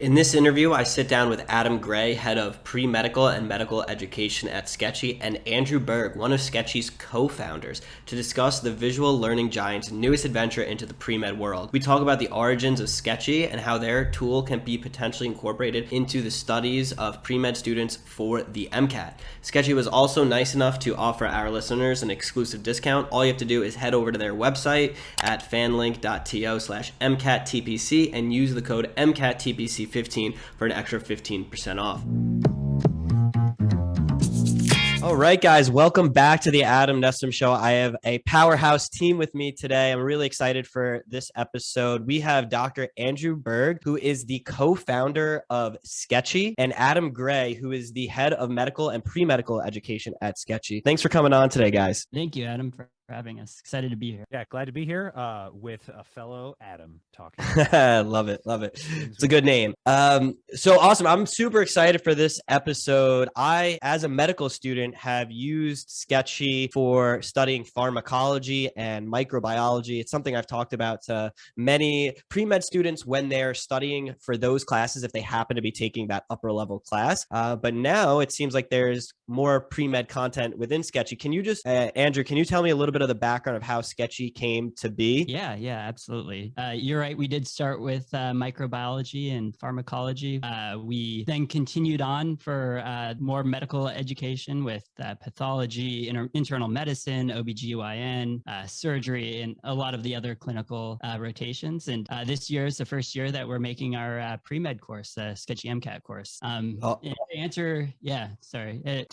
In this interview, I sit down with Adam Gray, head of pre-medical and medical education at Sketchy, and Andrew Berg, one of Sketchy's co-founders, to discuss the visual learning giant's newest adventure into the pre-med world. We talk about the origins of Sketchy and how their tool can be potentially incorporated into the studies of pre-med students for the MCAT. Sketchy was also nice enough to offer our listeners an exclusive discount. All you have to do is head over to their website at fanlink.to/MCATTPC and use the code MCATTPC15 for an extra 15% off. All right, guys, welcome back to the Adam Nestum Show. I have a powerhouse team with me today. I'm really excited for this episode. We have Dr. Andrew Berg, who is the co-founder of Sketchy, and Adam Gray, who is the head of medical and pre-medical education at Sketchy. Thanks for coming on today, guys. Thank you, Adam, for having us. Excited to be here. Yeah, glad to be here with a fellow Adam talking. Love it. It's a good name. So awesome. I'm super excited for this episode. I, as a medical student, have used Sketchy for studying pharmacology and microbiology. It's something I've talked about to many pre-med students when they're studying for those classes, if they happen to be taking that upper level class. But now it seems like there's more pre-med content within Sketchy. Can you just, Andrew, can you tell me a little bit of the background of how Sketchy came to be? Yeah, absolutely. You're right. We did start with microbiology and pharmacology. We then continued on for more medical education with pathology, internal medicine, OBGYN, surgery, and a lot of the other clinical rotations. And this year is the first year that we're making our pre-med course, Sketchy MCAT course. To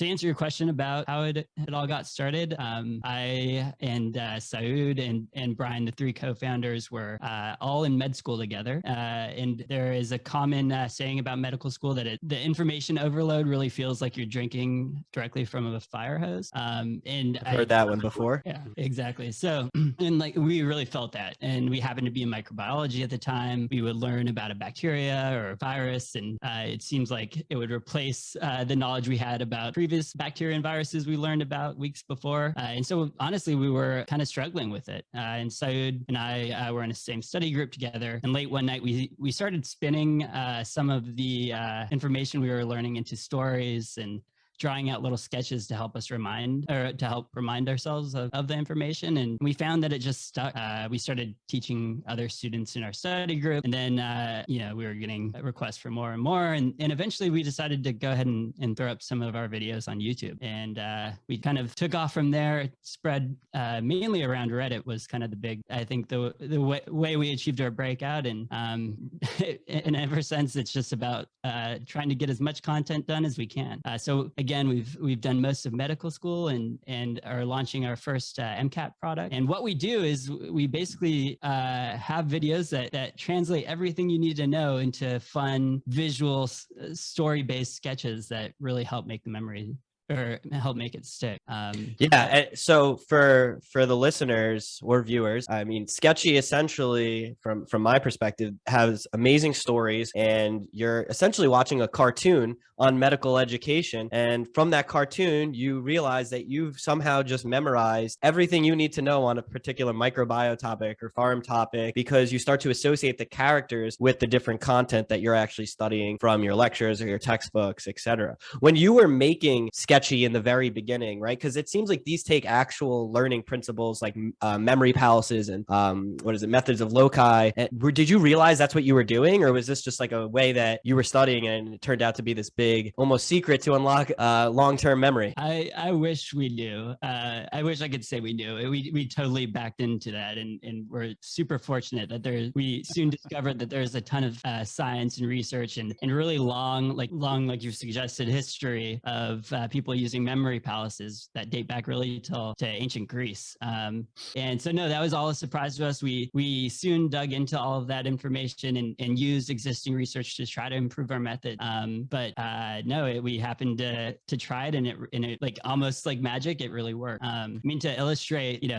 answer your question about how it all got started, I and Saud and Brian, the three co-founders, were all in med school together. And there is a common saying about medical school that the information overload really feels like you're drinking directly from a fire hose. And I've heard that one before. Yeah, exactly. So, and like we really felt that. And we happened to be in microbiology at the time. We would learn about a bacteria or a virus, and it seems like it would replace the knowledge we had about previous bacteria and viruses we learned about weeks before. And so honestly, we were kind of struggling with it. And Saud and I were in the same study group together. And late one night, we started spinning some of the information we were learning into stories and drawing out little sketches to help remind ourselves of the information. And we found that it just stuck. We started teaching other students in our study group. And then, we were getting requests for more and more. And eventually we decided to go ahead and throw up some of our videos on YouTube. And we kind of took off from there. It spread mainly around Reddit was kind of the big, I think the way we achieved our breakout. And ever since, it's just about trying to get as much content done as we can. So again, we've done most of medical school and are launching our first MCAT product. And what we do is we basically have videos that translate everything you need to know into fun, visual, story-based sketches that really help make the memory or help make it stick. So for the listeners or viewers, I mean, Sketchy essentially, from my perspective, has amazing stories, and you're essentially watching a cartoon on medical education. And from that cartoon, you realize that you've somehow just memorized everything you need to know on a particular microbiome topic or farm topic, because you start to associate the characters with the different content that you're actually studying from your lectures or your textbooks, etc. When you were making Sketchy in the very beginning, right? Because it seems like these take actual learning principles like memory palaces and methods of loci. Did you realize that's what you were doing, or was this just like a way that you were studying and it turned out to be this big, almost secret to unlock long-term memory? I wish we knew. I wish I could say we knew. We totally backed into that, and we're super fortunate that we soon discovered that there's a ton of science and research and really long, like you suggested, history of people using memory palaces that date back really to ancient Greece. And so, no, that was all a surprise to us. We soon dug into all of that information and used existing research to try to improve our method. We happened to try it, and it like almost like magic, it really worked. I mean, to illustrate,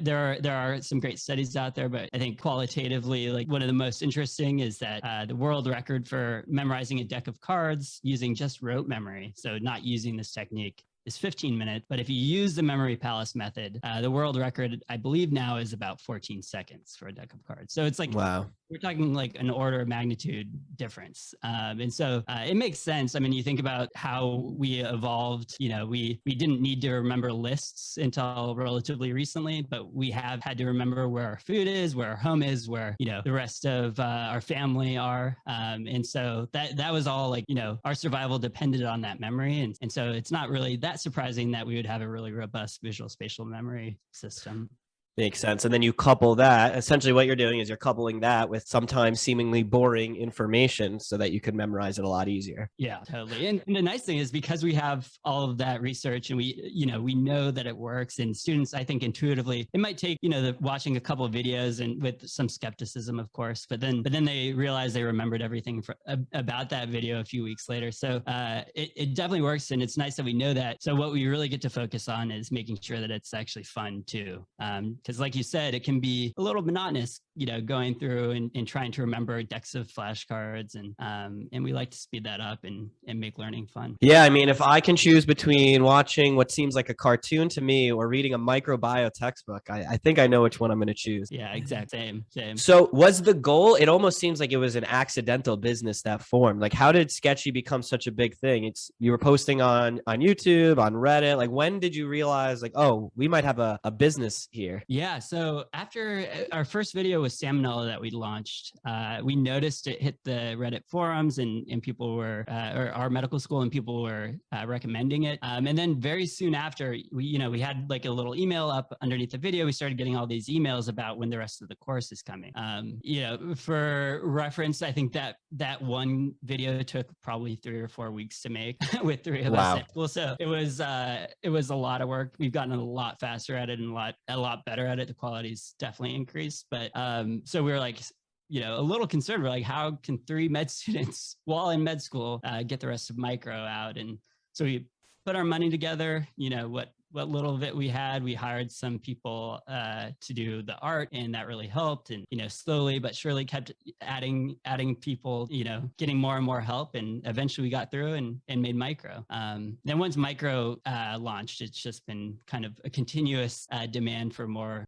there are some great studies out there, but I think qualitatively, like one of the most interesting is that the world record for memorizing a deck of cards using just rote memory, so not using this technique, is 15 minutes. But if you use the memory palace method, the world record, I believe now, is about 14 seconds for a deck of cards. So it's like, wow, we're talking like an order of magnitude difference. And so it makes sense. I mean, you think about how we evolved, we didn't need to remember lists until relatively recently, but we have had to remember where our food is, where our home is, where, the rest of our family are. And so that was all like, our survival depended on that memory. And so it's not really that surprising that we would have a really robust visual spatial memory system. Makes sense. And then you couple that, essentially what you're doing is you're coupling that with sometimes seemingly boring information so that you can memorize it a lot easier. Yeah, totally. And the nice thing is because we have all of that research and we know that it works, and students, I think intuitively, it might take, watching a couple of videos and with some skepticism, of course, but then they realize they remembered everything about that video a few weeks later. So it definitely works, and it's nice that we know that. So what we really get to focus on is making sure that it's actually fun too. Because like you said, it can be a little monotonous, going through and trying to remember decks of flashcards, and we like to speed that up and make learning fun. Yeah, I mean, if I can choose between watching what seems like a cartoon to me or reading a microbiome textbook, I think I know which one I'm going to choose. Yeah, exactly. Same. So was the goal, it almost seems like it was an accidental business that formed. Like, how did Sketchy become such a big thing? You were posting on YouTube, on Reddit. Like, when did you realize like, oh, we might have a business here? Yeah. So after our first video with salmonella that we launched, we noticed it hit the Reddit forums, and people were, or our medical school, and people were recommending it. And then very soon after, we had like a little email up underneath the video. We started getting all these emails about when the rest of the course is coming. For reference, I think that one video took probably 3 or 4 weeks to make with 3 of us at school. So it was a lot of work. We've gotten a lot faster at it and a lot better at it. The quality's definitely increased. But so we were like, a little concerned. We're like, how can 3 med students while in med school get the rest of micro out? And so we put our money together, what little of it we had. We hired some people to do the art, and that really helped. And, slowly but surely kept adding people, getting more and more help. And eventually we got through and made micro. Then once micro launched, it's just been kind of a continuous demand for more,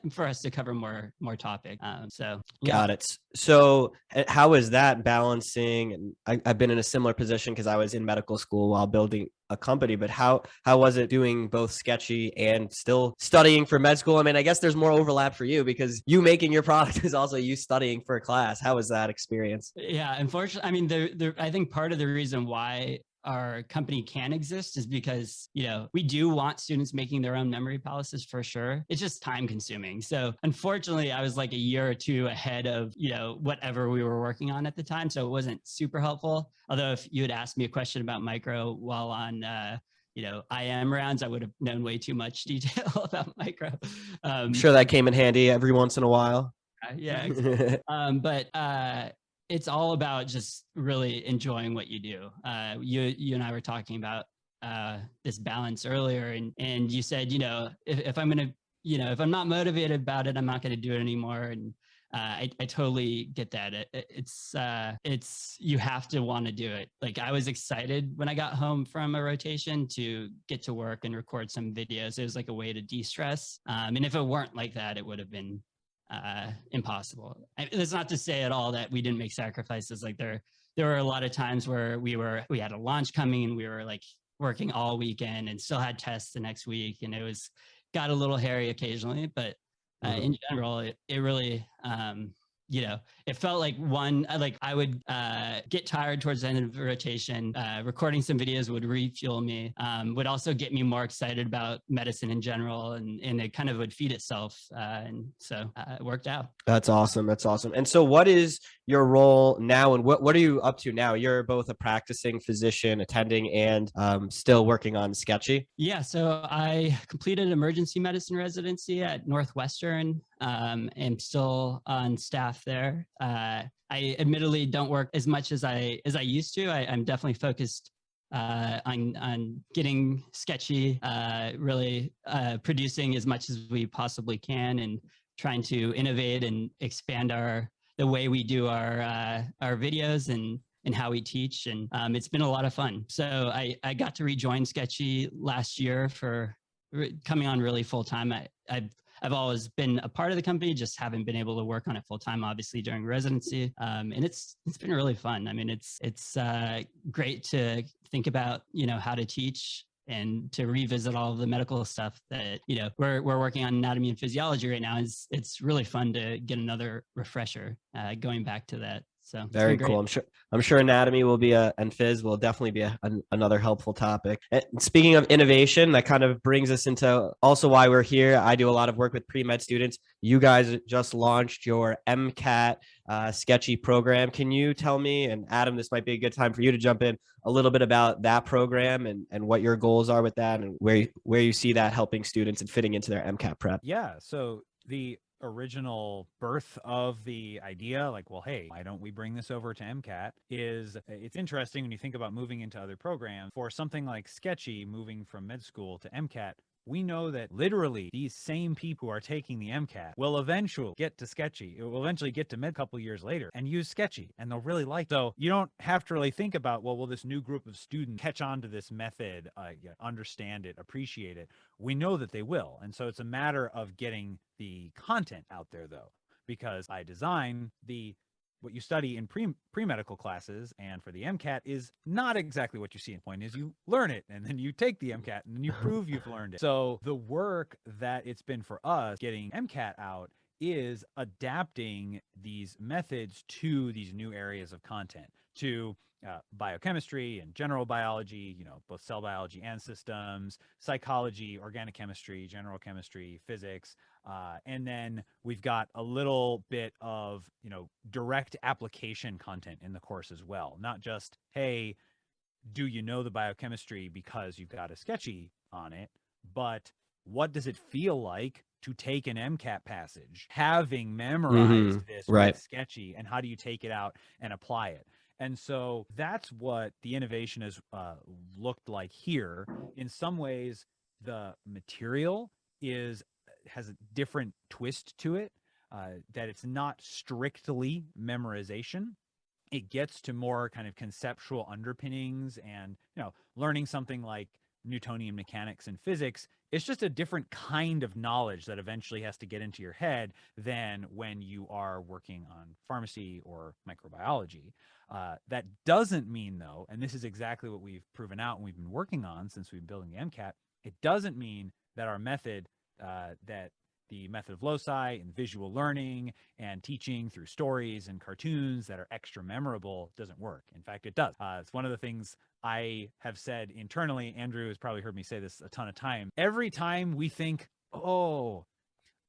for us to cover more topic. So yeah. Got it. So how is that balancing? And I've been in a similar position because I was in medical school while building a company, but how was it doing both Sketchy and still studying for med school? I mean, I guess there's more overlap for you because you making your product is also you studying for a class. How was that experience? Yeah, unfortunately, I mean, I think part of the reason why our company can exist is because, we do want students making their own memory palaces for sure. It's just time consuming. So unfortunately, I was like a year or 2 ahead of, whatever we were working on at the time. So it wasn't super helpful. Although if you had asked me a question about micro while on, IM rounds, I would have known way too much detail about micro. I'm sure that came in handy every once in a while. Yeah. Exactly. But it's all about just really enjoying what you do. You and I were talking about this balance earlier, and you said, if I'm going to, if I'm not motivated about it, I'm not going to do it anymore. And I totally get that. It's you have to want to do it. Like, I was excited when I got home from a rotation to get to work and record some videos. It was like a way to de-stress. And if it weren't like that, it would have been impossible. That's not to say at all that we didn't make sacrifices. Like there were a lot of times where we had a launch coming and we were like working all weekend and still had tests the next week, and it got a little hairy occasionally, but in general, it really it felt like I would get tired towards the end of the rotation. Recording some videos would refuel me, would also get me more excited about medicine in general, and it kind of would feed itself. And so it worked out. That's awesome. That's awesome. And so what is your role now, and what are you up to now? You're both a practicing physician, attending, and still working on Sketchy? Yeah, so I completed emergency medicine residency at Northwestern. I'm still on staff there. I admittedly don't work as much as I used to. I'm definitely focused on getting Sketchy, really producing as much as we possibly can, and trying to innovate and expand the way we do our videos and how we teach. And it's been a lot of fun. So I got to rejoin Sketchy last year for coming on really full time. I've always been a part of the company, just haven't been able to work on it full time, obviously during residency. And it's been really fun. I mean, it's great to think about, how to teach and to revisit all of the medical stuff that, we're working on anatomy and physiology right now. It's really fun to get another refresher going back to that. So Very cool. I'm sure anatomy will be and phys will definitely be another helpful topic. And speaking of innovation, that kind of brings us into also why we're here. I do a lot of work with pre-med students. You guys just launched your MCAT Sketchy program. Can you tell me, and Adam, this might be a good time for you to jump in a little bit about that program and what your goals are with that and where you see that helping students and fitting into their MCAT prep? Yeah. So the original birth of the idea, like, well, hey, why don't we bring this over to MCAT, is it's interesting when you think about moving into other programs. For something like Sketchy, moving from med school to MCAT, we know that literally these same people who are taking the MCAT will eventually get to Sketchy. It will eventually get to med a couple years later and use Sketchy, and they'll really like it. So you don't have to really think about, well, will this new group of students catch on to this method, understand it, appreciate it? We know that they will. And so it's a matter of getting the content out there, though, because by design, what you study in pre-medical classes and for the MCAT is not exactly what you see. The point is you learn it and then you take the MCAT and then you prove you've learned it. So the work that it's been for us getting MCAT out is adapting these methods to these new areas of content, to biochemistry and general biology, both cell biology and systems, psychology, organic chemistry, general chemistry, physics. And then we've got a little bit of, direct application content in the course as well. Not just, hey, do you know the biochemistry because you've got a Sketchy on it, but what does it feel like to take an MCAT passage, having memorized this with Sketchy, and how do you take it out and apply it? And so that's what the innovation has looked like here. In some ways, the material has a different twist to it, that it's not strictly memorization. It gets to more kind of conceptual underpinnings and, learning something like Newtonian mechanics and physics. It's just a different kind of knowledge that eventually has to get into your head than when you are working on pharmacy or microbiology. That doesn't mean, though, and this is exactly what we've proven out and we've been working on since we've been building the MCAT, it doesn't mean that our method, that the method of loci and visual learning and teaching through stories and cartoons that are extra memorable doesn't work. In fact, it does. It's one of the things I have said internally. Andrew has probably heard me say this a ton of times. Every time we think, oh,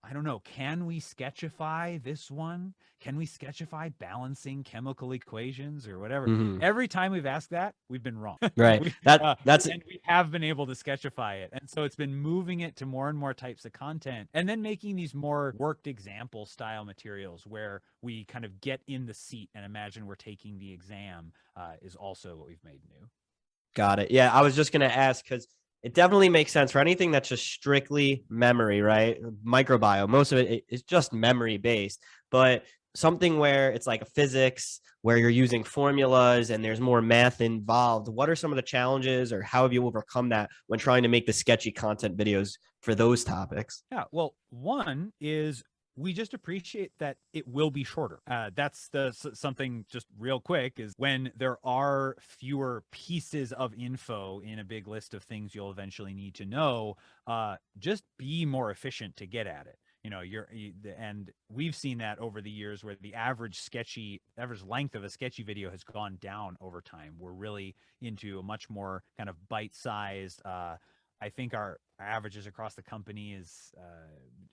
I don't know, can we sketchify this one? Can we sketchify balancing chemical equations or whatever? Every time we've asked that, we've been wrong. Right. And we have been able to sketchify it. And so it's been moving it to more and more types of content and then making these more worked example style materials where we kind of get in the seat and imagine we're taking the exam is also what we've made new. Got it. Yeah, I was just going to ask because it definitely makes sense for anything that's just strictly memory, right? Microbiome, most of it is just memory based, but something where it's like a physics where you're using formulas and there's more math involved. What are some of the challenges or how have you overcome that when trying to make the Sketchy content videos for those topics? Yeah, well, one is we just appreciate that it will be shorter. That's something just real quick is when there are fewer pieces of info in a big list of things you'll eventually need to know, just be more efficient to get at it. And we've seen that over the years where the average length of a Sketchy video has gone down over time. We're really into a much more kind of bite-sized, I think our averages across the company is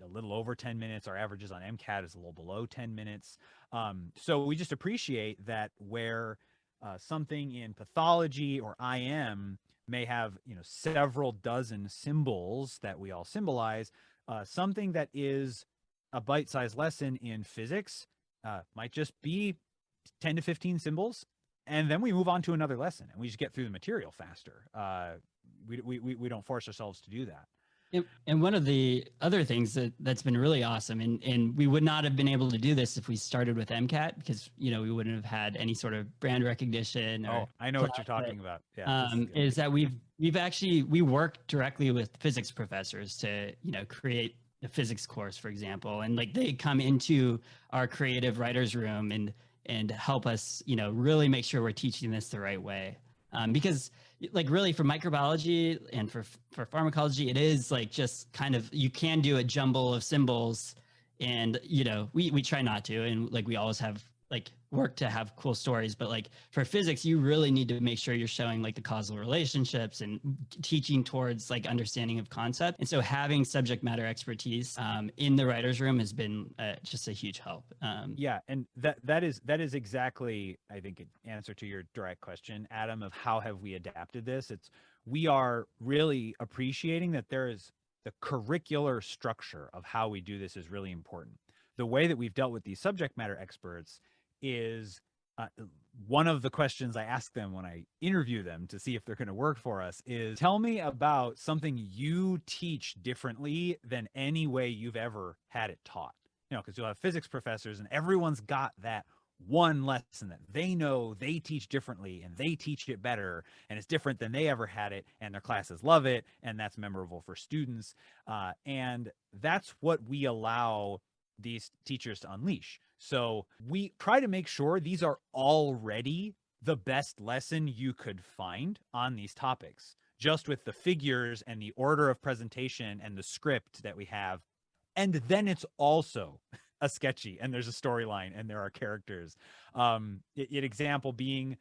a little over 10 minutes. Our averages on MCAT is a little below 10 minutes. So we just appreciate that where something in pathology or IM may have, several dozen symbols that we all symbolize, something that is a bite-sized lesson in physics might just be 10 to 15 symbols. And then we move on to another lesson and we just get through the material faster. We don't force ourselves to do that. And one of the other things that's been really awesome, and we would not have been able to do this if we started with MCAT because, we wouldn't have had any sort of brand recognition. Oh, I know what you're talking about. Yeah, is that we worked directly with physics professors to, create a physics course, for example, and like they come into our creative writers room and help us, you know, really make sure we're teaching this the right way. Because like really for microbiology and for pharmacology, it is like just kind of, you can do a jumble of symbols, and, you know, we try not to, and like we always have like work to have cool stories, but like for physics, you really need to make sure you're showing like the causal relationships and teaching towards like understanding of concept. And so having subject matter expertise in the writer's room has been just a huge help. Yeah, and that is exactly, I think, an answer to your direct question, Adam, of how have we adapted this. We are really appreciating that there is the curricular structure of how we do this is really important. The way that we've dealt with these subject matter experts is one of the questions I ask them when I interview them to see if they're going to work for us is, tell me about something you teach differently than any way you've ever had it taught. You know, because you'll have physics professors and everyone's got that one lesson that they know they teach differently and they teach it better and it's different than they ever had it and their classes love it and that's memorable for students. And that's what we allow these teachers to unleash. So we try to make sure these are already the best lesson you could find on these topics, just with the figures and the order of presentation and the script that we have. And then it's also a sketchy and there's a storyline and there are characters. An example being,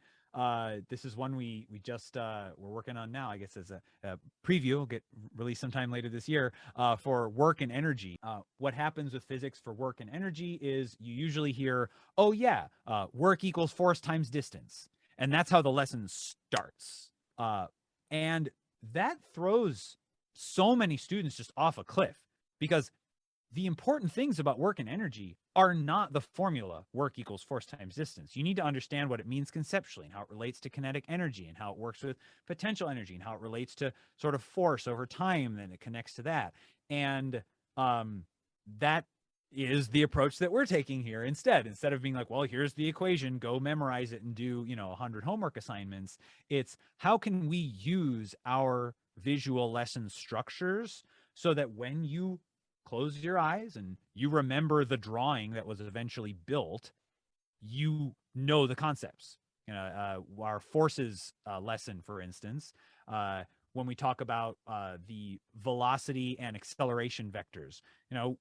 this is one we just we're working on now, I guess, as a preview. Will get released sometime later this year for work and energy. What happens with physics for work and energy is you usually hear, oh yeah, work equals force times distance. And that's how the lesson starts. And that throws so many students just off a cliff, because the important things about work and energy are not the formula work equals force times distance. You need to understand what it means conceptually and how it relates to kinetic energy and how it works with potential energy and how it relates to sort of force over time. Then it connects to that. And that is the approach that we're taking here instead of being like, well, here's the equation, go memorize it and do, 100 homework assignments. It's how can we use our visual lesson structures so that when you close your eyes and you remember the drawing that was eventually built, you know the concepts. Our forces lesson, for instance, when we talk about the velocity and acceleration vectors,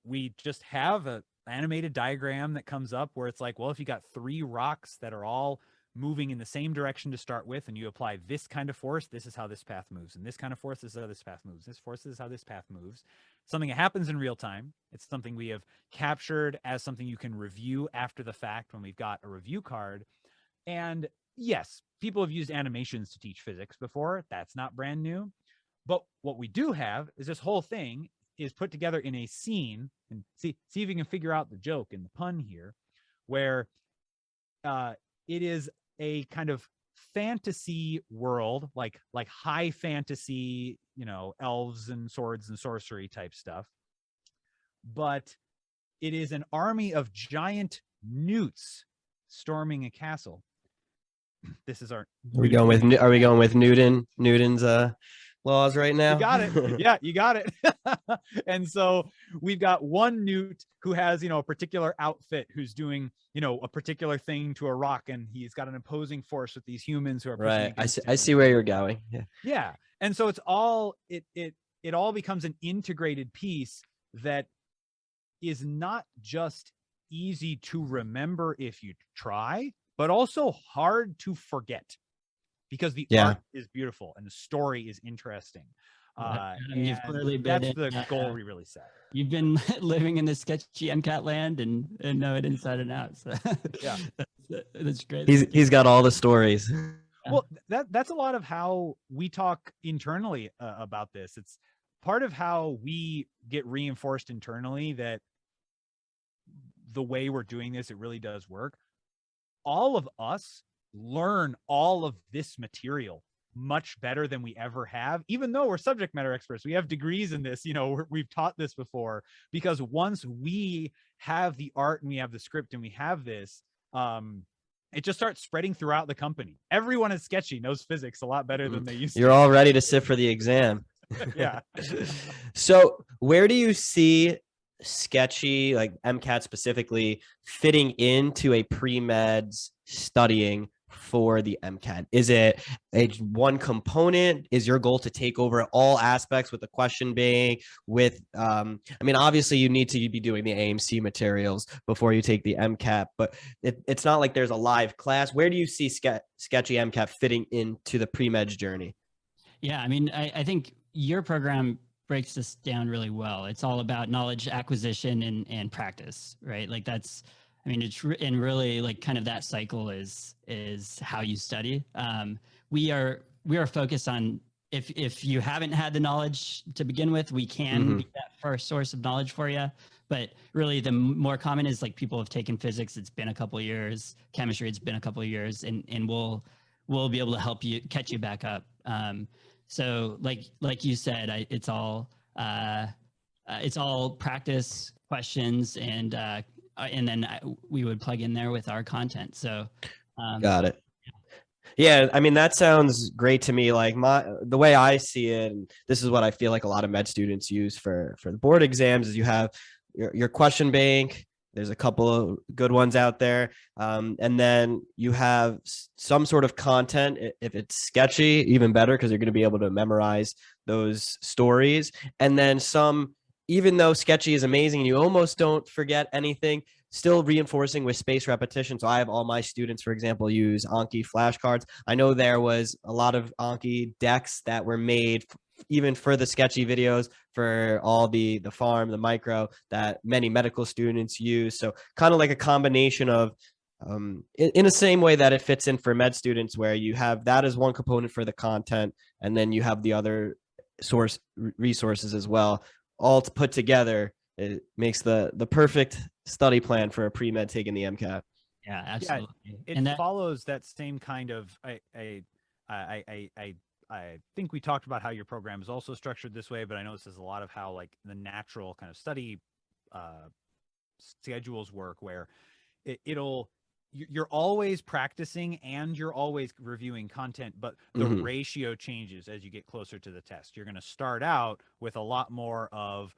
we just have an animated diagram that comes up where it's like, well, if you got 3 rocks that are all moving in the same direction to start with, and you apply this kind of force, this is how this path moves. And this kind of force, this is how this path moves. This force, this is how this path moves. Something that happens in real time. It's something we have captured as something you can review after the fact when we've got a review card. And yes, people have used animations to teach physics before. That's not brand new. But what we do have is this whole thing is put together in a scene, and see if you can figure out the joke and the pun here, where it is a kind of fantasy world, like high fantasy, elves and swords and sorcery type stuff. But it is an army of giant newts storming a castle. This is our. Are we going with Newton's laws right now? You got it. Yeah, you got it. And so we've got one newt who has, a particular outfit, who's doing, a particular thing to a rock, and he's got an opposing force with these humans who are right. I see where you're going. Yeah. And so it's all it all becomes an integrated piece that is not just easy to remember if you try, but also hard to forget, because the art is beautiful and the story is interesting. You've clearly been that's the goal we really set. You've been living in the sketchy MCAT land and know it inside and out. So yeah, that's great. He's got all the stories. Well, that's a lot of how we talk internally about this. It's part of how we get reinforced internally that the way we're doing this, it really does work. All of us learn all of this material much better than we ever have, even though we're subject matter experts. We have degrees in this, we've taught this before, because once we have the art and we have the script and we have this, it just starts spreading throughout the company. Everyone at Sketchy knows physics a lot better than they used to. You're all ready to sit for the exam. Yeah. So where do you see Sketchy, like MCAT specifically, fitting into a pre-meds studying for the MCAT? Is it a one component? Is your goal to take over all aspects with the question bank? With, I mean, obviously you need to be doing the AMC materials before you take the MCAT, but it's not like there's a live class. Where do you see Sketchy MCAT fitting into the pre-meds journey? Yeah, I mean, I think your program breaks this down really well. It's all about knowledge acquisition and practice, right? Like that's, I mean, and really like kind of that cycle is how you study. We are focused on if you haven't had the knowledge to begin with, we can be that first source of knowledge for you. But really, the more common is like people have taken physics. It's been a couple of years. Chemistry. It's been a couple of years, and we'll be able to help you catch you back up. So like you said, it's all practice questions, and then we would plug in there with our content. So Got it. Yeah, I mean that sounds great to me. Like the way I see it, and this is what I feel like a lot of med students use for the board exams, is you have your question bank. There's a couple of good ones out there, and then you have some sort of content. If it's sketchy, even better because you're going to be able to memorize those stories. And then some, even though sketchy is amazing, and you almost don't forget anything, still reinforcing with space repetition. So I have all my students, for example, use Anki flashcards. I know there was a lot of Anki decks that were made even for the sketchy videos for all the farm, the micro that many medical students use. So kind of like a combination of in the same way that it fits in for med students, where you have that as one component for the content, and then you have the other source resources as well, all to put together. It makes the perfect study plan for a pre-med taking the MCAT. yeah, absolutely. It And that follows that same kind of I think we talked about how your program is also structured this way, but I know this is a lot of how like the natural kind of study schedules work, where you're always practicing and you're always reviewing content, but the ratio changes as you get closer to the test. You're going to start out with a lot more of,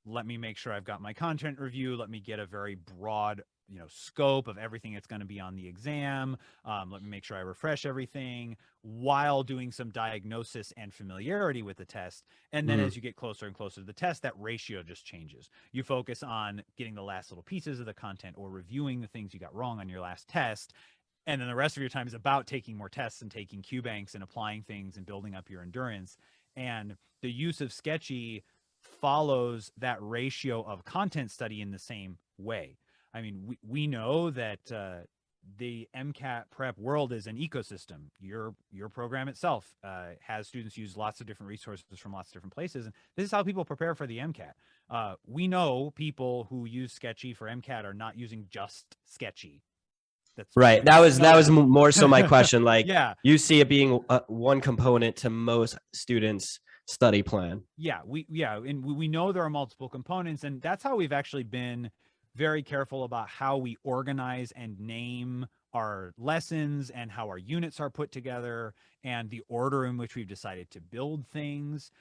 let me make sure I've got my content review. Let me get a very broad, scope of everything that's going to be on the exam. Let me make sure I refresh everything while doing some diagnosis and familiarity with the test. And then as you get closer and closer to the test, that ratio just changes. You focus on getting the last little pieces of the content or reviewing the things you got wrong on your last test. And then the rest of your time is about taking more tests and taking Q banks and applying things and building up your endurance. And the use of Sketchy follows that ratio of content study in the same way. I mean, we know that the MCAT prep world is an ecosystem. Your program itself has students use lots of different resources from lots of different places, and this is how people prepare for the MCAT. We know people who use Sketchy for MCAT are not using just Sketchy. That's right. That was more so my question. Like, yeah, you see it being one component to most students' study plan. Yeah, and we know there are multiple components, and that's how we've actually been very careful about how we organize and name our lessons and how our units are put together and the order in which we've decided to build things.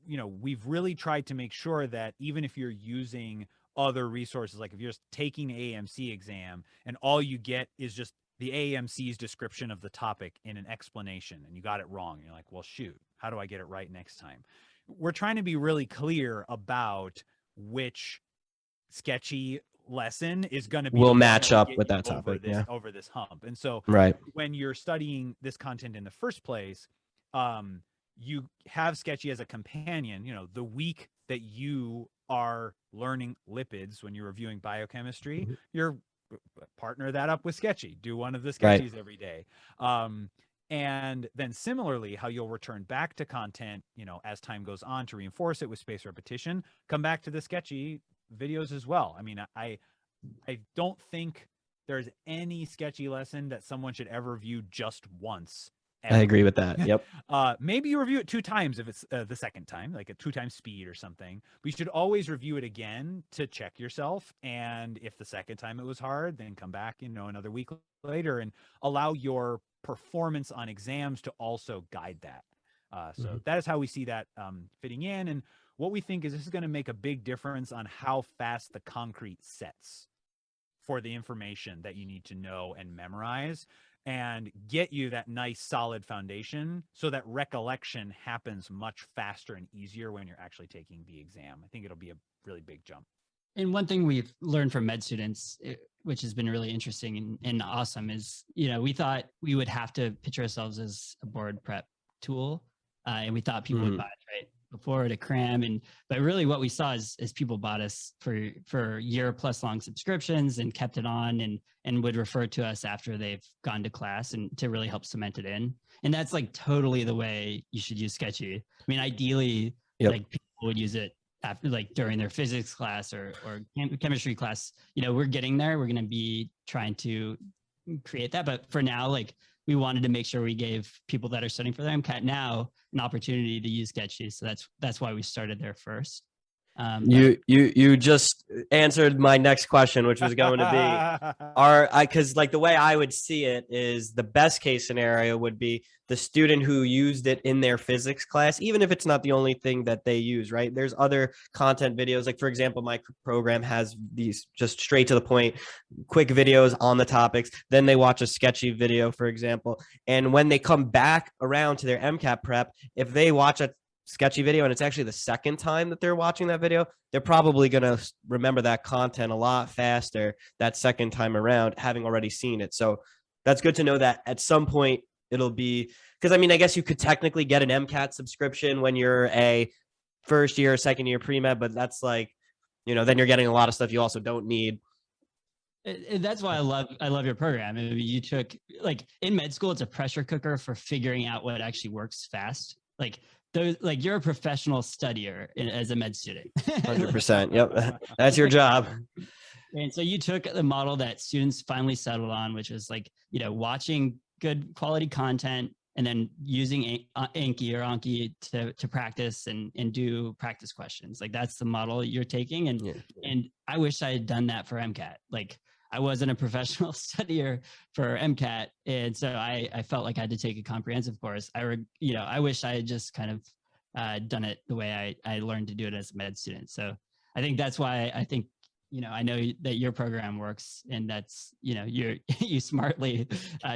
We've really tried to make sure that even if you're using other resources, like if you're just taking the AMC exam and all you get is just the AMC's description of the topic in an explanation and you got it wrong, you're like, well, shoot, how do I get it right next time? We're trying to be really clear about which sketchy lesson is going to be will match up with that topic over this hump. And so right, when you're studying this content in the first place, you have Sketchy as a companion. The week that you are learning lipids, when you're reviewing biochemistry, you're partner that up with Sketchy. Do one of the Sketchies every day. And then similarly, how you'll return back to content, as time goes on to reinforce it with spaced repetition, come back to the Sketchy videos as well. I mean, I don't think there's any Sketchy lesson that someone should ever view just once. Ever. I agree with that. Yep. Maybe you review it 2 times if it's the second time, like at 2 times speed or something. But you should always review it again to check yourself. And if the second time it was hard, then come back, another week later and allow your performance on exams to also guide that. So that is how we see that fitting in. And what we think is this is going to make a big difference on how fast the concrete sets for the information that you need to know and memorize, and get you that nice solid foundation so that recollection happens much faster and easier when you're actually taking the exam. I think it'll be a really big jump. And one thing we've learned from med students, which has been really interesting and awesome, is, we thought we would have to pitch ourselves as a board prep tool. And we thought people would buy it, right, before to cram. But really what we saw is people bought us for year plus long subscriptions and kept it on and would refer to us after they've gone to class, and to really help cement it in. And that's like totally the way you should use Sketchy. I mean, ideally, like people would use it after, like during their physics class or chemistry class. We're getting there. We're going to be trying to create that. But for now, like, we wanted to make sure we gave people that are studying for their MCAT now an opportunity to use Sketchy. So that's why we started there first. You just answered my next question, which was going to be, because like the way I would see it is the best case scenario would be the student who used it in their physics class, even if it's not the only thing that they use, right? There's other content videos. Like, for example, my program has these just straight to the point, quick videos on the topics. Then they watch a Sketchy video, for example. And when they come back around to their MCAT prep, if they watch a Sketchy video and it's actually the second time that they're watching that video, they're probably going to remember that content a lot faster that second time around, having already seen it. So that's good to know that at some point it'll be, because I mean, I guess you could technically get an MCAT subscription when you're a first year, second year pre-med, but that's like, then you're getting a lot of stuff you also don't need. And that's why I love your program. I mean, you took, like, in med school, it's a pressure cooker for figuring out what actually works fast. Like you're a professional studier as a med student. 100%. Yep. That's your job. And so you took the model that students finally settled on, which is like, watching good quality content and then using Anki to practice and do practice questions. Like, that's the model you're taking. And I wish I had done that for MCAT. Like, I wasn't a professional studier for MCAT. And so I felt like I had to take a comprehensive course. I wish I had just kind of done it the way I learned to do it as a med student. So I think that's why I think, I know that your program works, and that's, you smartly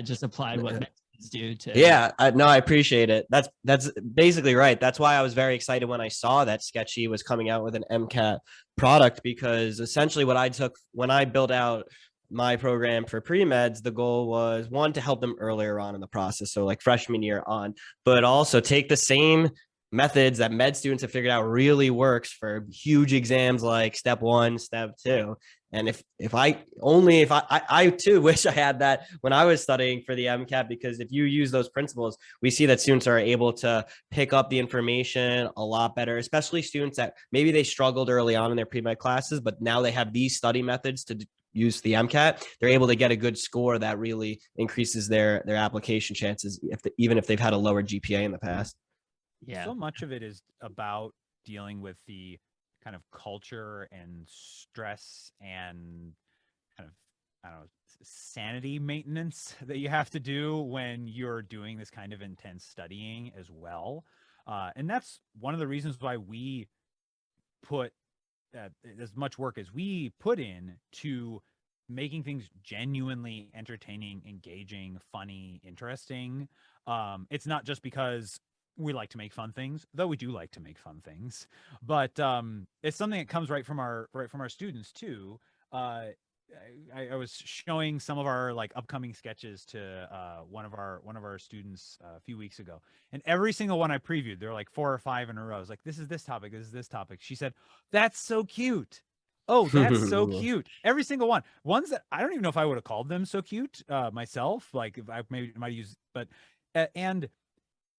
just applied what med students do to. Yeah, no, I appreciate it. That's basically right. That's why I was very excited when I saw that Sketchy was coming out with an MCAT product, because essentially what I took when I built out my program for pre-meds, the goal was, one, to help them earlier on in the process, so like freshman year on, but also take the same methods that med students have figured out really works for huge exams like step 1, step 2. And if I too wish I had that when I was studying for the MCAT, because if you use those principles, we see that students are able to pick up the information a lot better, especially students that maybe they struggled early on in their pre-med classes, but now they have these study methods to use the MCAT. They're able to get a good score that really increases their application chances, even if they've had a lower GPA in the past. Yeah. So much of it is about dealing with the kind of culture and stress and kind of, I don't know, sanity maintenance that you have to do when you're doing this kind of intense studying as well. And that's one of the reasons why we put as much work as we put in to making things genuinely entertaining, engaging, funny, interesting. It's not just because we like to make fun things, though we do like to make fun things, but it's something that comes right from our students too. I was showing some of our like upcoming sketches to one of our students a few weeks ago, and every single one I previewed, there were like 4 or 5 in a row. I was like, this is this topic, this is this topic. She said, "That's so cute." Oh, that's so cute. Every single one. Ones that I don't even know if I would have called them so cute myself. Like, if I maybe might use, but and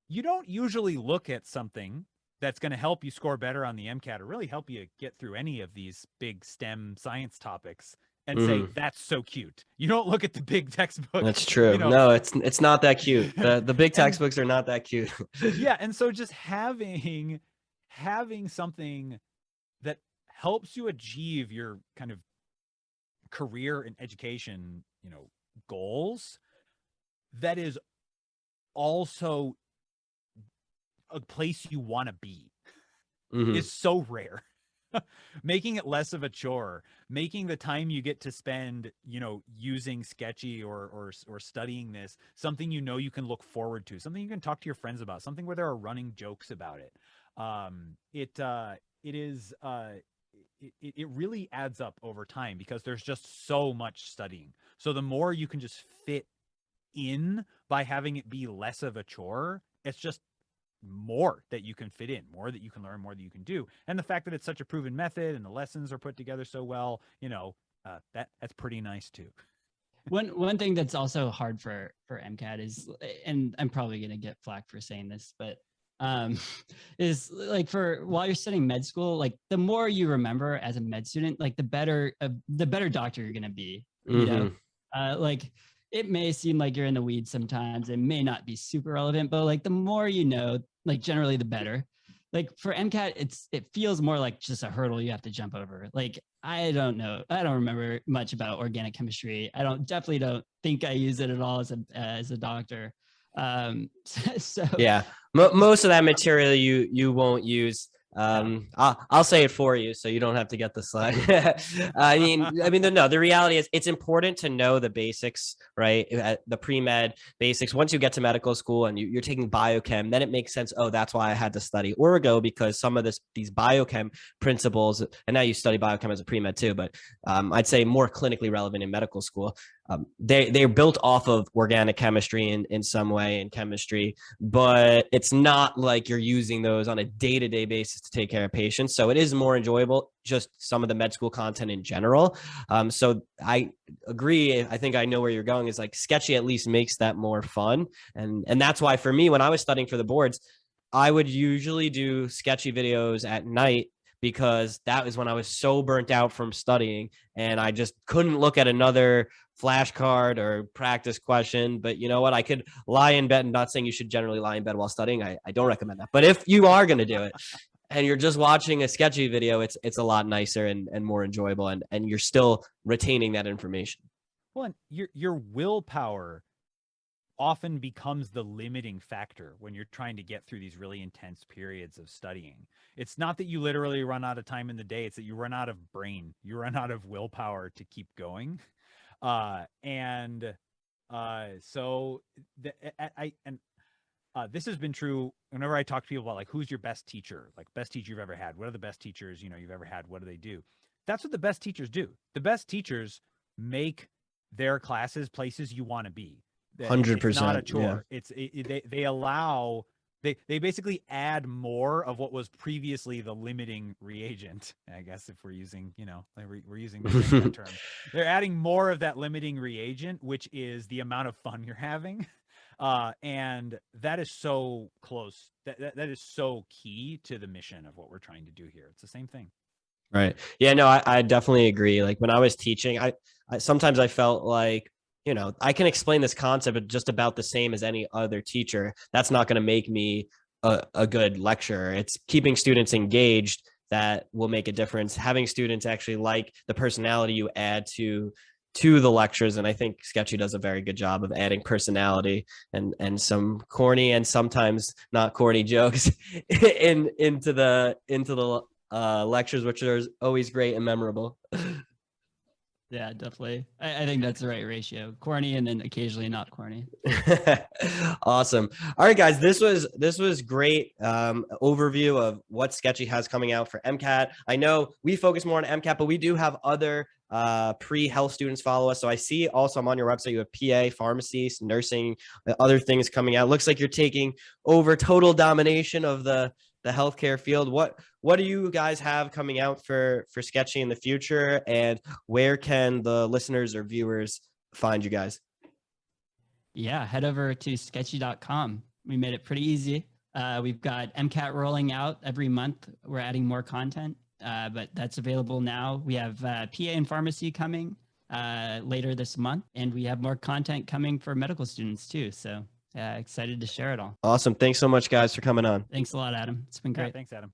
you don't usually look at something that's going to help you score better on the MCAT or really help you get through any of these big STEM science topics and say, that's so cute. You don't look at the big textbook. That's true. No, it's not that cute. The big textbooks are not that cute. Yeah. And so just having something that helps you achieve your kind of career and education, goals, that is also a place you want to be. is so rare. Making it less of a chore, making the time you get to spend, you know, using Sketchy or studying this something you know you can look forward to, something you can talk to your friends about, something where there are running jokes about it. It really adds up over time because there's just so much studying. So the more you can just fit in by having it be less of a chore, it's just more that you can fit in, more that you can learn, more that you can do. And the fact that it's such a proven method and the lessons are put together so well, you know, that's pretty nice too. One thing that's also hard for MCAT is, and I'm probably gonna get flack for saying this, but is like for while you're studying med school, like the more you remember as a med student, like the better doctor you're gonna be. You know, like it may seem like you're in the weeds sometimes. It may not be super relevant, but like the more you know, like generally the better. Like for MCAT, it feels more like just a hurdle you have to jump over. Like I don't know, I don't remember much about organic chemistry. I definitely don't think I use it at all as a doctor. So yeah, most of that material you won't use. I'll say it for you, so you don't have to get the slide. The reality is it's important to know the basics, right? The pre-med basics. Once you get to medical school and you're taking biochem, then it makes sense. Oh, that's why I had to study Orgo, because some of these biochem principles, and now you study biochem as a pre-med too, but I'd say more clinically relevant in medical school. They're built off of organic chemistry in some way, in chemistry, but it's not like you're using those on a day-to-day basis to take care of patients. So it is more enjoyable, just some of the med school content in general. So I agree. I think I know where you're going, is like Sketchy at least makes that more fun. And that's why for me, when I was studying for the boards, I would usually do Sketchy videos at night, because that was when I was so burnt out from studying and I just couldn't look at another flashcard or practice question. But you know what? I could lie in bed, and not saying you should generally lie in bed while studying. I don't recommend that. But if you are going to do it and you're just watching a Sketchy video, it's a lot nicer and more enjoyable, and you're still retaining that information. Well, and your willpower often becomes the limiting factor when you're trying to get through these really intense periods of studying. It's not that you literally run out of time in the day, it's that you run out of brain, you run out of willpower to keep going. This has been true whenever I talk to people about like, who's your best teacher, like best teacher you've ever had, what are the best teachers you've ever had, what do they do? That's what the best teachers do. The best teachers make their classes places you want to be. 100%. It's not a chore. Yeah. They basically add more of what was previously the limiting reagent. I guess if we're using, we're using the term. They're adding more of that limiting reagent, which is the amount of fun you're having. And that is so close. That is so key to the mission of what we're trying to do here. It's the same thing. Right. Yeah, no, I definitely agree. Like when I was teaching, I sometimes I felt like, I can explain this concept just about the same as any other teacher. That's not going to make me a good lecturer. It's keeping students engaged that will make a difference. Having students actually like the personality you add to the lectures. And I think Sketchy does a very good job of adding personality and some corny and sometimes not corny jokes into the lectures, which are always great and memorable. Yeah, definitely. I think that's the right ratio. Corny and then occasionally not corny. Awesome. All right, guys, this was great overview of what Sketchy has coming out for MCAT. I know we focus more on MCAT, but we do have other pre-health students follow us. So I see also I'm on your website, you have PA, pharmacy, nursing, other things coming out. Looks like you're taking over total domination of the healthcare field. What do you guys have coming out for Sketchy in the future, and where can the listeners or viewers find you guys? Yeah, head over to sketchy.com. We made it pretty easy. We've got MCAT rolling out every month. We're adding more content, but that's available now. We have PA and pharmacy coming later this month, and we have more content coming for medical students too. So excited to share it all. Awesome. Thanks so much, guys, for coming on. Thanks a lot, Adam. It's been great. Yeah, thanks, Adam.